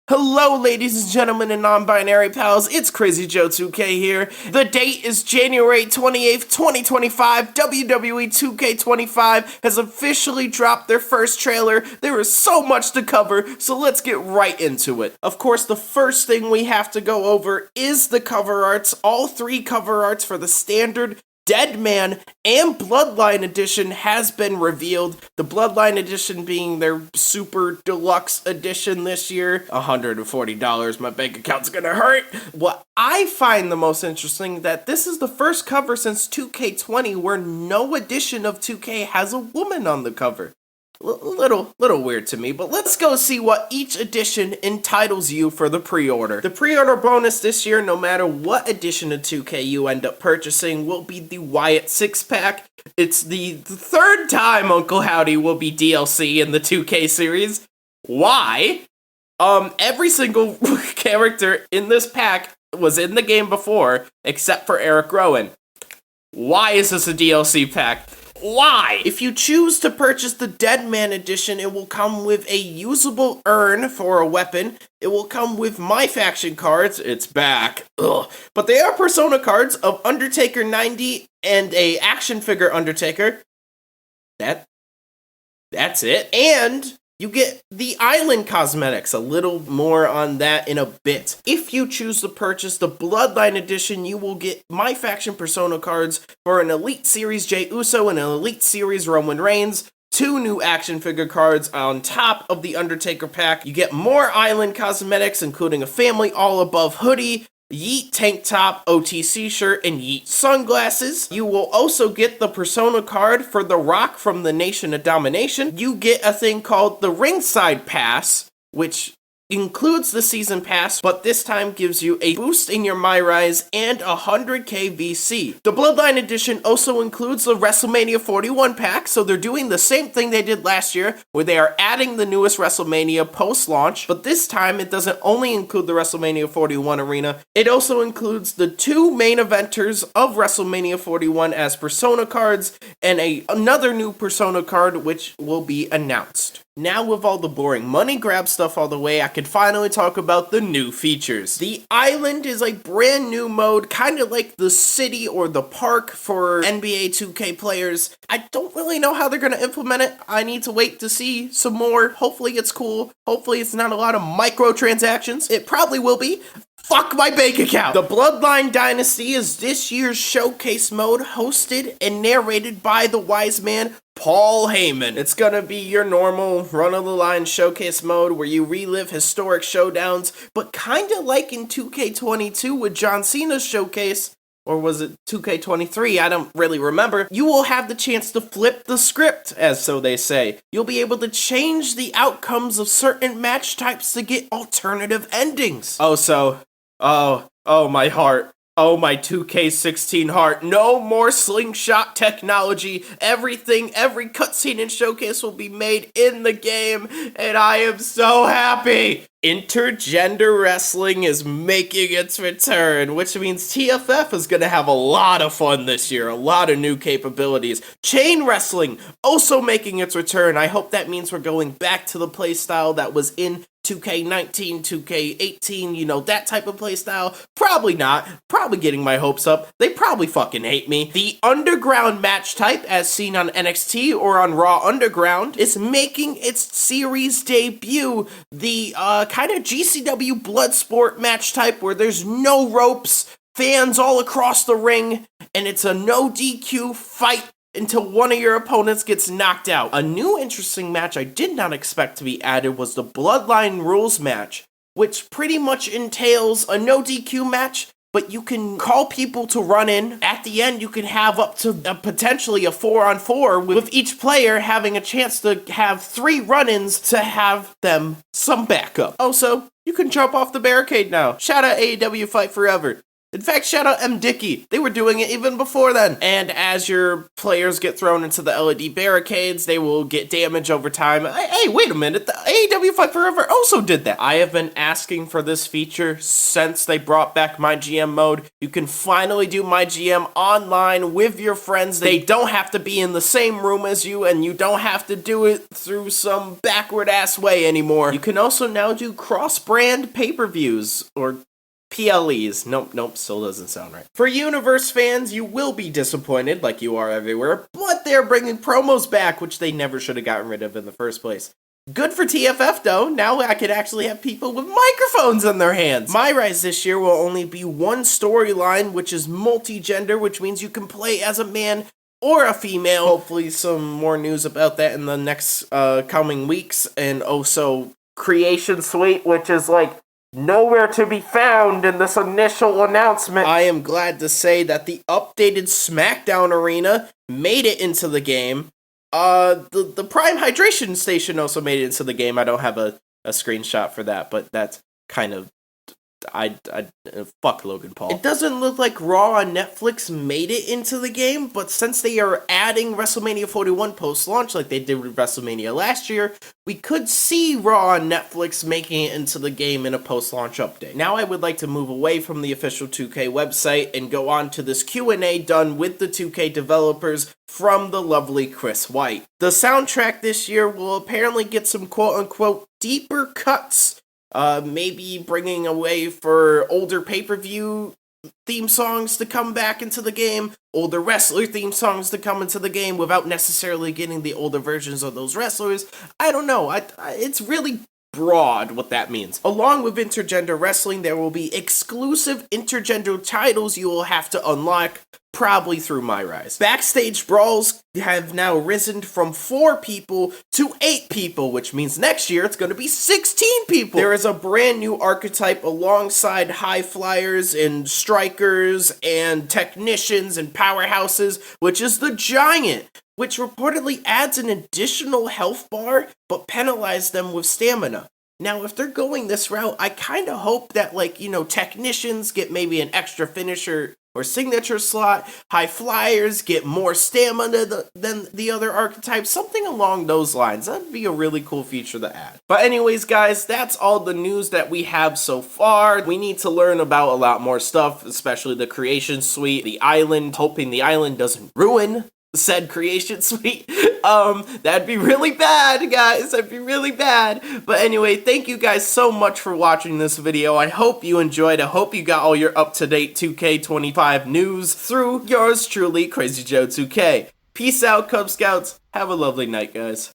Hello, ladies and gentlemen and non-binary pals, it's Crazy Joe 2K here. The date is January 28th, 2025. WWE2K25 has officially dropped their first trailer. There is so much to cover, so let's get right into it. Of course, the first thing we have to go over is the cover arts. All three cover arts for the standard, Dead Man, and Bloodline edition has been revealed. The Bloodline edition being their super deluxe edition this year. $140, my bank account's gonna hurt. What I find the most interesting that this is the first cover since 2K20 where no edition of 2K has a woman on the cover. Little weird to me, but let's go see what each edition entitles you for the pre-order. The pre-order bonus this year, no matter what edition of 2K you end up purchasing, will be the Wyatt 6-pack. It's the third time Uncle Howdy will be DLC in the 2K series. Why? Every single character in this pack was in the game before, except for Eric Rowan. Why is this a DLC pack? Why? If you choose to purchase the Dead Man edition, it will come with a usable urn for a weapon. It will come with My Faction cards. It's back. Ugh. But they are Persona cards of Undertaker 90 and a action figure Undertaker. That's it. And you get the Island cosmetics, a little more on that in a bit. If you choose to purchase the Bloodline edition, you will get My Faction Persona cards for an Elite Series Jey Uso and an Elite Series Roman Reigns, 2 new action figure cards on top of the Undertaker pack. You get more Island cosmetics, including a Family All Above hoodie, Yeet tank top, OTC shirt, and Yeet sunglasses. You will also get the Persona card for The Rock from the Nation of Domination. You get a thing called the Ringside Pass, which includes the Season Pass, but this time gives you a boost in your MyRise and 100k VC. The Bloodline edition also includes the WrestleMania 41 pack, so they're doing the same thing they did last year, where they are adding the newest WrestleMania post-launch, but this time it doesn't only include the WrestleMania 41 arena, it also includes the 2 main eventers of WrestleMania 41 as Persona cards, and another new Persona card which will be announced. Now with all the boring money grab stuff all the way, I can finally talk about the new features. The Island is a brand new mode, kind of like the city or the park for NBA 2K players. I don't really know how they're going to implement it. I need to wait to see some more. Hopefully it's cool. Hopefully it's not a lot of microtransactions. It probably will be. Fuck my bank account! The Bloodline Dynasty is this year's showcase mode, hosted and narrated by the wise man, Paul Heyman. It's gonna be your normal run-of-the-line showcase mode where you relive historic showdowns, but kinda like in 2K22 with John Cena's showcase, or was it 2K23? I don't really remember. You will have the chance to flip the script, as so they say. You'll be able to change the outcomes of certain match types to get alternative endings. Oh, my heart. Oh, my 2K16 heart. No more slingshot technology. Every cutscene and showcase will be made in the game, and I am so happy. Intergender wrestling is making its return, which means TFF is going to have a lot of fun this year, a lot of new capabilities. Chain wrestling also making its return. I hope that means we're going back to the playstyle that was in 2K19, 2K18, you know, that type of playstyle. Probably not. Probably getting my hopes up. They probably fucking hate me. The underground match type, as seen on NXT or on Raw Underground, is making its series debut. The kind of GCW Bloodsport match type where there's no ropes, fans all across the ring, and it's a no DQ fight until one of your opponents gets knocked out. A new interesting match I did not expect to be added was the Bloodline Rules match, which pretty much entails a no DQ match, but you can call people to run in. At the end, you can have up to potentially a 4-on-4 with each player having a chance to have 3 run-ins to have them some backup. Also, you can jump off the barricade now. Shout out AEW Fight Forever. In fact, shout out M. Dickey. They were doing it even before then. And as your players get thrown into the LED barricades, they will get damage over time. Hey, wait a minute. The AEW Fight Forever also did that. I have been asking for this feature since they brought back My GM mode. You can finally do My GM online with your friends. They don't have to be in the same room as you, and you don't have to do it through some backward-ass way anymore. You can also now do cross-brand pay-per-views, or PLEs. Nope, still doesn't sound right. For Universe fans, you will be disappointed, like you are everywhere, but they're bringing promos back, which they never should have gotten rid of in the first place. Good for TFF though, now I could actually have people with microphones in their hands. My Rise this year will only be one storyline, which is multi-gender, which means you can play as a man or a female. Hopefully some more news about that in the next coming weeks, and also Creation Suite, which is like nowhere to be found in this initial announcement. I am glad to say that the updated SmackDown arena made it into the game. The Prime Hydration Station also made it into the game. I don't have a screenshot for that, but that's kind of... fuck Logan Paul. It doesn't look like Raw on Netflix made it into the game, but since they are adding WrestleMania 41 post-launch like they did with WrestleMania last year, we could see Raw on Netflix making it into the game in a post-launch update. Now I would like to move away from the official 2K website and go on to this Q&A done with the 2K developers from the lovely Chris White. The soundtrack this year will apparently get some quote-unquote deeper cuts, maybe bringing away for older pay-per-view theme songs to come back into the game, older wrestler theme songs to come into the game without necessarily getting the older versions of those wrestlers. I don't know. It's really broad what that means. Along with intergender wrestling, there will be exclusive intergender titles you will have to unlock, probably through My Rise. Backstage brawls have now risen from 4 people to 8 people, which means next year it's going to be 16 people. There is a brand new archetype alongside high flyers and strikers and technicians and powerhouses, which is the Giant, which reportedly adds an additional health bar, but penalizes them with stamina. Now, if they're going this route, I kind of hope that, technicians get maybe an extra finisher or signature slot, high flyers get more stamina than the other archetypes, something along those lines. That'd be a really cool feature to add. But anyways, guys, that's all the news that we have so far. We need to learn about a lot more stuff, especially the Creation Suite, the island, hoping the island doesn't ruin said Creation Suite. That'd be really bad, guys. That'd be really bad. But anyway, thank you guys so much for watching this video. I hope you enjoyed. I hope you got all your up-to-date 2K25 news through yours truly, Crazy Joe 2K. Peace out, Cub Scouts. Have a lovely night, guys.